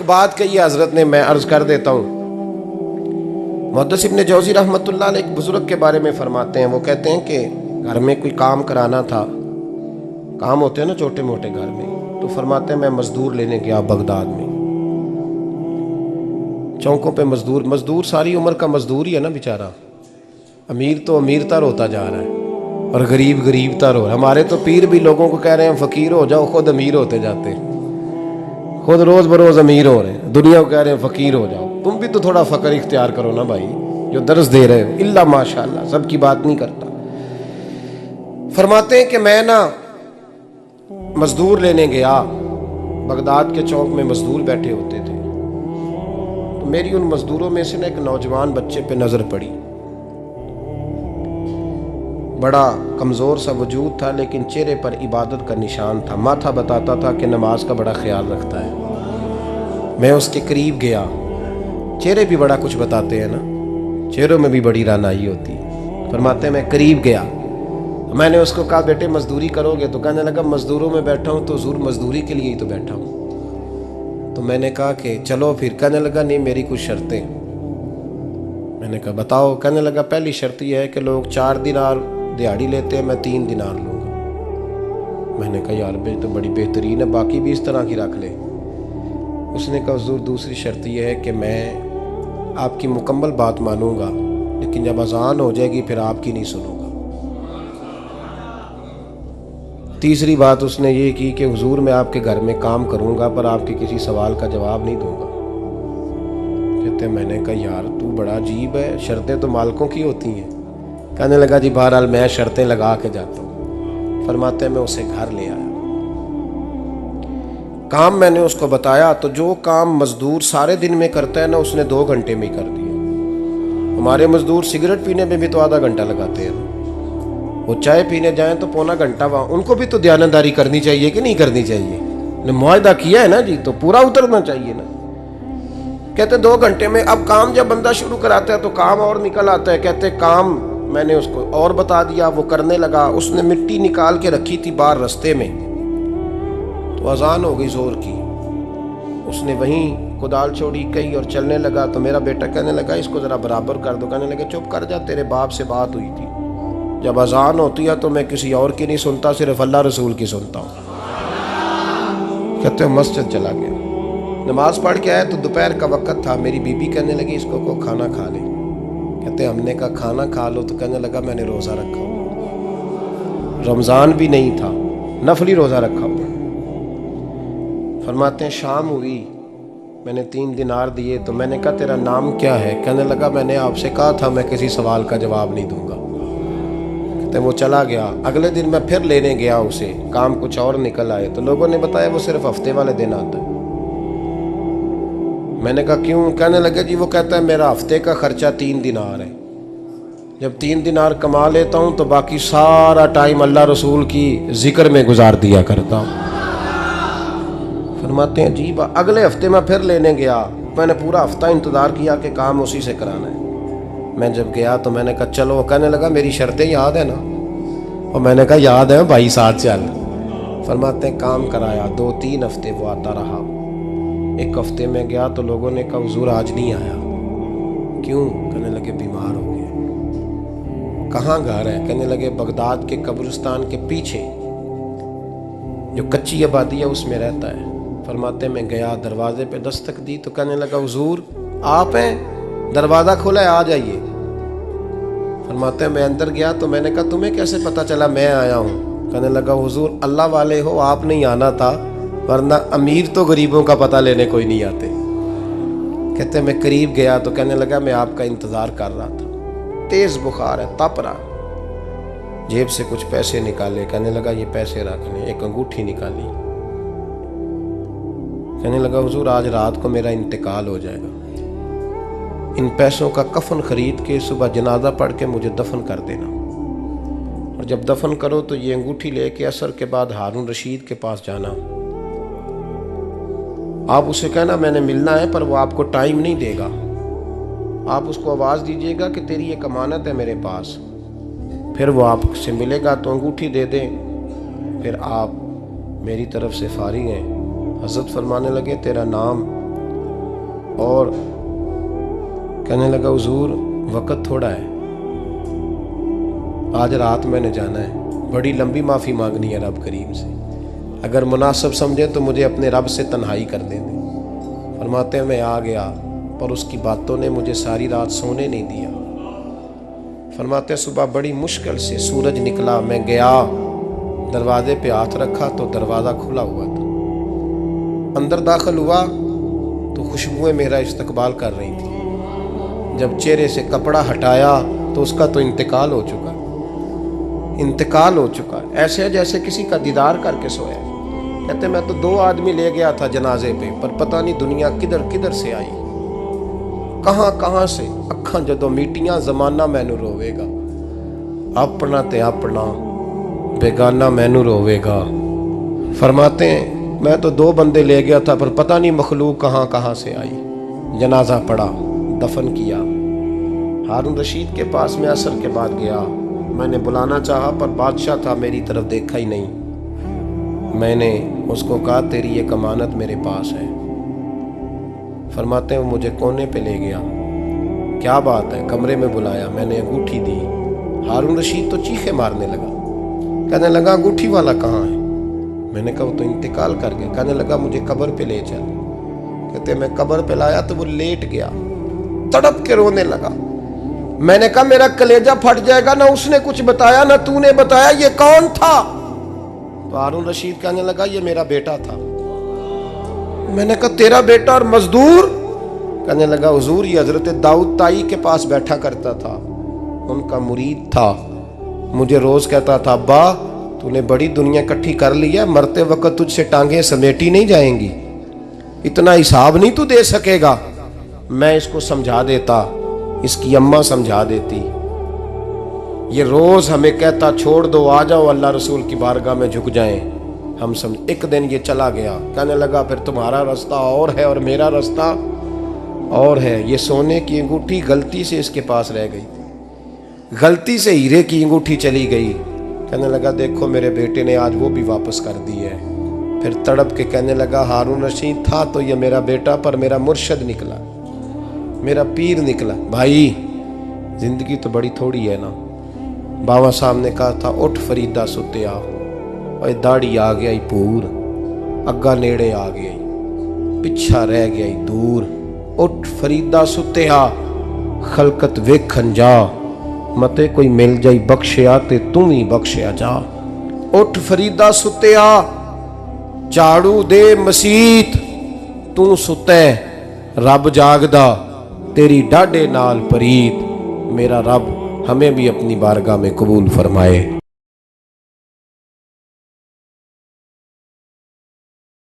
एक बात कही है हजरत ने, मैं अर्ज कर देता हूँ। मुहद्दिस इब्न जौज़ी रहमतुल्लाह अलैह एक बुजुर्ग के बारे में फरमाते हैं, वो कहते हैं कि घर में कोई काम कराना था, काम होते हैं ना छोटे मोटे घर में, तो फरमाते हैं मैं मजदूर लेने गया बगदाद में। चौकों पे मजदूर सारी उम्र का मजदूर ही है ना बेचारा। अमीर तो अमीरतर होता जा रहा है और गरीब गरीबतर हो रहा है। हमारे तो पीर भी लोगों को कह रहे हैं फकीर हो जाओ, खुद अमीर होते जाते हैं, खुद रोज बरोज अमीर हो रहे हैं। दुनिया को कह रहे हैं फकीर हो जाओ। तुम भी तो थोड़ा फकर इख्तियार करो ना भाई, जो दर्स दे रहे हो। इल्ला माशाअल्लाह, सबकी बात नहीं करता। फरमाते हैं कि मैं ना मजदूर लेने गया, बगदाद के चौक में मजदूर बैठे होते थे, तो मेरी उन मजदूरों में से ना एक नौजवान बच्चे पे नजर पड़ी। बड़ा कमज़ोर सा वजूद था, लेकिन चेहरे पर इबादत का निशान था। माथा बताता था कि नमाज का बड़ा ख्याल रखता है। मैं उसके करीब गया। चेहरे भी बड़ा कुछ बताते हैं ना, चेहरों में भी बड़ी रानाई होती है। फरमाते हैं मैं करीब गया, मैंने उसको कहा बेटे मजदूरी करोगे? तो कहने लगा मजदूरों में बैठा हूँ तो ज़रूर मजदूरी के लिए ही तो बैठा हूँ। तो मैंने कहा कि चलो फिर। कहने लगा नहीं, मेरी कुछ शर्तें। मैंने कहा बताओ? कहने लगा पहली शर्त यह है कि लोग 4 दिनार दिहाड़ी लेते हैं, मैं 3 दिनार लूँगा। मैंने कहा यार भाई तो बड़ी बेहतरीन है, बाकी भी इस तरह की रख ले। उसने कहा हुजूर दूसरी शर्त यह है कि मैं आपकी मुकम्मल बात मानूंगा, लेकिन जब अजान हो जाएगी फिर आपकी नहीं सुनूंगा। तीसरी बात उसने ये की कि हुजूर मैं आपके घर में काम करूंगा पर आपके किसी सवाल का जवाब नहीं दूंगा। कहते मैंने कहा यार तू बड़ा अजीब है, शर्तें तो मालिकों की होती हैं। कहने लगा जी बहरहाल मैं शर्तें लगा के जाता हूँ। फरमाते हैं मैं उसे घर ले आया, काम मैंने उसको बताया, तो जो काम मजदूर सारे दिन में करता है ना, उसने 2 घंटे में ही कर दिया। हमारे मजदूर सिगरेट पीने में भी तो आधा घंटा लगाते हैं, वो चाय पीने जाएं तो पौना घंटा। वहाँ उनको भी तो दयानतदारी करनी चाहिए कि नहीं करनी चाहिए? ने मुआहदा किया है ना जी, तो पूरा उतरना चाहिए ना। कहते 2 घंटे में। अब काम जब बंदा शुरू कराता है तो काम और निकल आता है। कहते काम मैंने उसको और बता दिया, वो करने लगा। उसने मिट्टी निकाल के रखी थी बाहर रास्ते में, तो अजान हो गई जोर की। उसने वहीं कुदाल छोड़ी कही और चलने लगा। तो मेरा बेटा कहने लगा इसको जरा बराबर कर दो। कहने लगे चुप कर जा, तेरे बाप से बात हुई थी, जब अजान होती है तो मैं किसी और की नहीं सुनता, सिर्फ अल्लाह रसूल की सुनता हूँ। कहते मस्जिद चला गया, नमाज पढ़ के आया तो दोपहर का वक्त था। मेरी बीबी कहने लगी इसको को खाना खा ले। कहते हमने कहा खाना खा लो, तो कहने लगा मैंने रोज़ा रखा हुआ, रमज़ान भी नहीं था, नफली रोज़ा रखा हुआ। फरमाते हैं शाम हुई, मैंने 3 दिनार दिए, तो मैंने कहा तेरा नाम क्या है? कहने लगा मैंने आपसे कहा था मैं किसी सवाल का जवाब नहीं दूंगा। कहते वो चला गया। अगले दिन मैं फिर लेने गया उसे, काम कुछ और निकल आए, तो लोगों ने बताया वो सिर्फ हफ्ते वाले दिन आता है। मैंने कहा क्यों? कहने लगे जी वो कहता है मेरा हफ्ते का खर्चा 3 दिनार है, जब 3 दिनार कमा लेता हूँ तो बाकी सारा टाइम अल्लाह रसूल की जिक्र में गुजार दिया करता हूँ। फरमाते हैं जी अगले हफ्ते मैं फिर लेने गया, मैंने पूरा हफ्ता इंतज़ार किया कि काम उसी से कराना है। मैं जब गया तो मैंने कहा चलो। कहने लगा मेरी शर्तें याद है ना? और मैंने कहा याद है भाई, साथ चल। फरमाते हैं काम कराया, 2-3 हफ्ते वो आता रहा। 1 हफ्ते में गया तो लोगों ने कहा हुजूर आज नहीं आया। क्यों? कहने लगे बीमार हो गए। कहाँ घर है? कहने लगे बगदाद के कब्रिस्तान के पीछे जो कच्ची आबादी है उसमें रहता है। फरमाते मैं गया, दरवाजे पे दस्तक दी तो कहने लगा हुजूर आप हैं? दरवाज़ा खुला है, आ जाइए। फरमाते मैं अंदर गया तो मैंने कहा तुम्हें कैसे पता चला मैं आया हूँ? कहने लगा हुजूर अल्लाह वाले हो, आप नहीं आना था, वरना अमीर तो गरीबों का पता लेने कोई नहीं आते। कहते मैं करीब गया तो कहने लगा मैं आपका इंतज़ार कर रहा था, तेज़ बुखार है, तप रहा। जेब से कुछ पैसे निकाले, कहने लगा ये पैसे रखने। एक अंगूठी निकाली, कहने लगा हुजूर आज रात को मेरा इंतकाल हो जाएगा, इन पैसों का कफन खरीद के सुबह जनाजा पढ़ के मुझे दफन कर देना, और जब दफन करो तो ये अंगूठी लेके असर के बाद हारून रशीद के पास जाना। आप उसे कहना मैंने मिलना है, पर वो आपको टाइम नहीं देगा। आप उसको आवाज़ दीजिएगा कि तेरी एक अमानत है मेरे पास, फिर वो आपसे मिलेगा तो अंगूठी दे दें, फिर आप मेरी तरफ से फारिग हैं। हज़रत फरमाने लगे तेरा नाम? और कहने लगा हुजूर वक़्त थोड़ा है, आज रात मैंने जाना है, बड़ी लंबी माफ़ी मांगनी है रब करीम से, अगर मुनासिब समझे तो मुझे अपने रब से तन्हाई कर दे दे। फरमाते हैं मैं आ गया, पर उसकी बातों ने मुझे सारी रात सोने नहीं दिया। फरमाते हैं सुबह बड़ी मुश्किल से सूरज निकला, मैं गया, दरवाजे पे हाथ रखा तो दरवाज़ा खुला हुआ था। अंदर दाखिल हुआ तो खुशबुएं मेरा इस्तकबाल कर रही थी। जब चेहरे से कपड़ा हटाया तो उसका तो इंतकाल हो चुका, इंतकाल हो चुका, ऐसे जैसे किसी का दीदार करके सोया। कहते मैं तो 2 आदमी ले गया था जनाजे पे, पर पता नहीं दुनिया किधर किधर से आई, कहाँ कहाँ से। अखां जदों मीटियां जमाना मैनू रोवेगा, अपना ते अपना बेगाना मैनू रोवेगा। फरमाते हैं मैं तो 2 बंदे ले गया था, पर पता नहीं मखलूक कहाँ कहाँ से आई। जनाजा पड़ा, दफन किया। हारून रशीद के पास में असर के बाद गया, मैंने बुलाना चाहा पर बादशाह था, मेरी तरफ देखा ही नहीं। मैंने उसको कहा तेरी ये अमानत मेरे पास है। फरमाते हैं वो मुझे कोने पे ले गया, क्या बात है, कमरे में बुलाया, मैंने अंगूठी दी। हारून रशीद तो चीखे मारने लगा, कहने लगा अंगूठी वाला कहाँ है? मैंने कहा वो तो इंतकाल कर गया। कहने लगा मुझे कब्र पे ले चल। कहते मैं कब्र पे लाया तो वो लेट गया, तड़प के रोने लगा। मैंने कहा मेरा कलेजा फट जाएगा, ना उसने कुछ बताया ना तूने बताया, ये कौन था? तो हारून रशीद कहने लगा ये मेरा बेटा था। मैंने कहा तेरा बेटा और मजदूर? कहने लगा हुजूर ये हजरत दाऊद ताई के पास बैठा करता था, उनका मुरीद था, मुझे रोज कहता था अब्बा तूने बड़ी दुनिया इकट्ठी कर ली है, मरते वक्त तुझसे टांगे समेटी नहीं जाएंगी, इतना हिसाब नहीं तू दे सकेगा। मैं इसको समझा देता, इसकी अम्मा समझा देती। ये रोज हमें कहता छोड़ दो, आ जाओ अल्लाह रसूल की बारगाह में झुक जाएं। हम समझ। एक दिन ये चला गया, कहने लगा फिर तुम्हारा रास्ता और है और मेरा रास्ता और है। ये सोने की अंगूठी गलती से इसके पास रह गई थी, गलती से हीरे की अंगूठी चली गई। कहने लगा देखो मेरे बेटे ने आज वो भी वापस कर दी है। फिर तड़प के कहने लगा हारून रशीद था तो ये मेरा बेटा, पर मेरा मुर्शद निकला, मेरा पीर निकला। भाई जिंदगी तो बड़ी थोड़ी है ना। बाबा साहब ने कहा था उठ फरीदा सुत्या, और दाढ़ी आ गया पूर, अग्गा नेड़े आ गया, पिछा रह गया दूर। उठ फरीदा सुत्या खलकत वेखन जा, मते कोई मिल जाई बख्शिया ते तू ही बख्शिया जा। उठ फरीदा सुत्या झाड़ू दे मसीत, तू सुते रब जागदा, तेरी डाडे नाल परीत। मेरा रब हमें भी अपनी बारगाह में कबूल फरमाए।